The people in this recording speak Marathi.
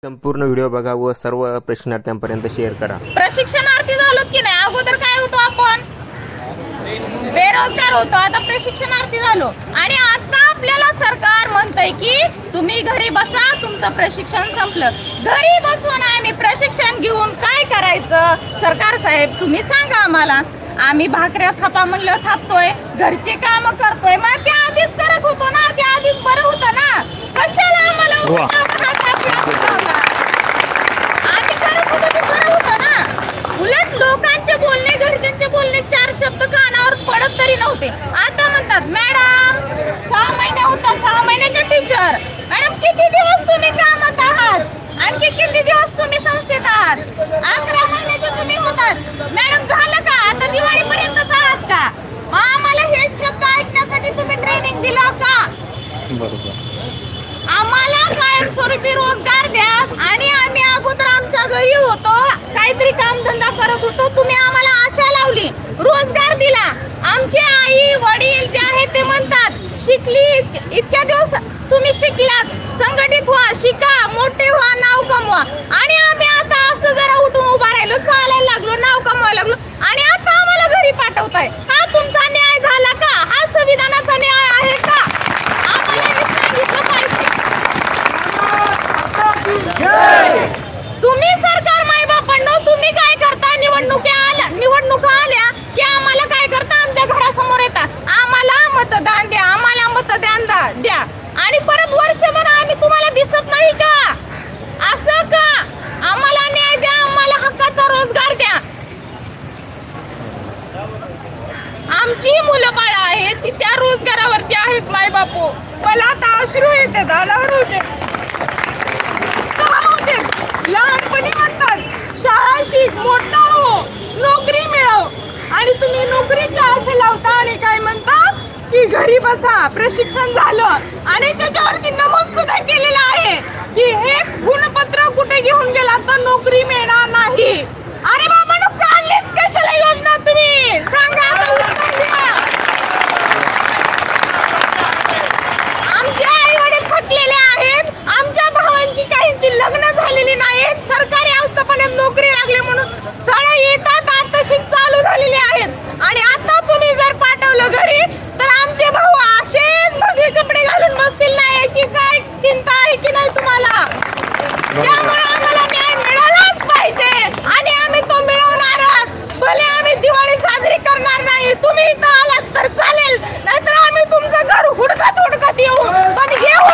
संपूर्ण व्हिडिओ बघा व सर्व प्रशिक्षणार्थ्यांपर्यंत शेअर करा। प्रशिक्षणार्थी झालो की नाही, अगोदर काय होतो आपण बेरोजगार होतो, आता प्रशिक्षणार्थी झालो आणि आता आपल्याला सरकार म्हणतंय की तुम्ही घरी बसा, तुमचं प्रशिक्षण संपलं। घरी बसून आम्ही प्रशिक्षण घेऊन काय करायचं? सरकार साहेब तुम्ही सांगा आम्हाला। आम्ही भाकऱ्या थापा म्हणलं थापतोय, घरचे काम करतोय, मग त्या आधीच करत होतो ना, त्या आधीच बरं होतं ना, कशाला आम्हाला आम्ही करत होतो ते बरं होतं ना। उलट लोकांचे बोलणे, घरच्यांचे बोलणे 4 शब्द कानावर पडत तरी नव्हते। आता म्हणतात मॅडम 6 महिने होता, 6 महिन्याचे टीचर, मॅडम किती दिवस तुम्ही कामात आहात, आणखी किती दिवस तुम्ही संस्थेत आहात? 11 महिन्याचे तुम्ही होतात, मॅडम झालं का? आता दिवाळीपर्यंतच आहात का? आम्हाला हे शब्द ऐकण्यासाठी तुम्ही ट्रेनिंग दिलं का? बरोबर। आम्हाला कायमस्वरूपी रोजगार द्या आणि आम्ही अगोदर आमच्या घरी होतो, काहीतरी कामधंदा करत होतो, तुम्ही आम्हाला आशा लावली, रोजगार दिला। आमचे आई वडील जे आहेत ते म्हणतात शिकली, इतक्या दिवस तुम्ही शिकलात, संघटित व्हा, शिका, मोठे व्हा, नाव कमवा, आणि आम्ही आता असं जरा उठून उभा राहिलो, चालायला लागलो, नाव कमवायला लागलो आणि आता आम्हाला घरी पाठवताय। हा तुमचा न्याय झाला का? हा संविधानाचा न्याय आहे का? आम्हाला हे सांगितलं पाहिजे। तुम्ही सरकार मायबापांनो तुम्ही काय करता? निवडणुका आल्या की आम्हाला काय करता? आमच्या घरासमोर येतात, आम्हाला मतदान द्या, आम्हाला मतदान द्या, आणि परत वर्षभर आम्ही तुम्हाला दिसत नाही का? असं का? आम्हाला न्याय द्या, आम्हाला हक्काचा रोजगार द्या। आमची मुलं बाळ आहेत ती त्या रोजगारावरती आहेत मायबापू। मला आता अश्रू येते, दालावर होते, लहानपणी म्हणतात शाळा शिक, मोठा हो, नोकरी मिळव, आणि तुम्ही नोकरीच्या आशा लावता आणि काय म्हणता की घरी बसा, प्रशिक्षण झालं, आणि त्याच्यावरती नमूद सुद्धा केलेलं आहे की हे गुणपत्र कुठे घेऊन गेला तर नोकरी मिळणार नाही। अरे बाबा नो काढलेच कशाला योजना तुम्ही सांगा? आमचे आई वडील थकलेले आहेत, आमच्या भावांची काहींची लग्न झालेली नाहीत, सरकारी आस्थापनेत नोकरी लागली म्हणून स्थळ येतात, आताशीच चालू झालेली आहेत, आणि आता तुम्ही जर पाठवलं घरी तर आमचे भाऊ असेच भगवे कपडे घालून बसतील ना, याची काय चिंता आहे की नाही तुम्हाला? त्यामुळे आम्हाला न्याय मिळालाच पाहिजे आणि आम्ही तो मिळवणारच। भले आम्ही दिवाळी साजरी करणार नाही, तुम्ही इथं आलात तर चालेल, नाहीतर आम्ही तुमचं घर हुडकत येऊ, पण घेऊ।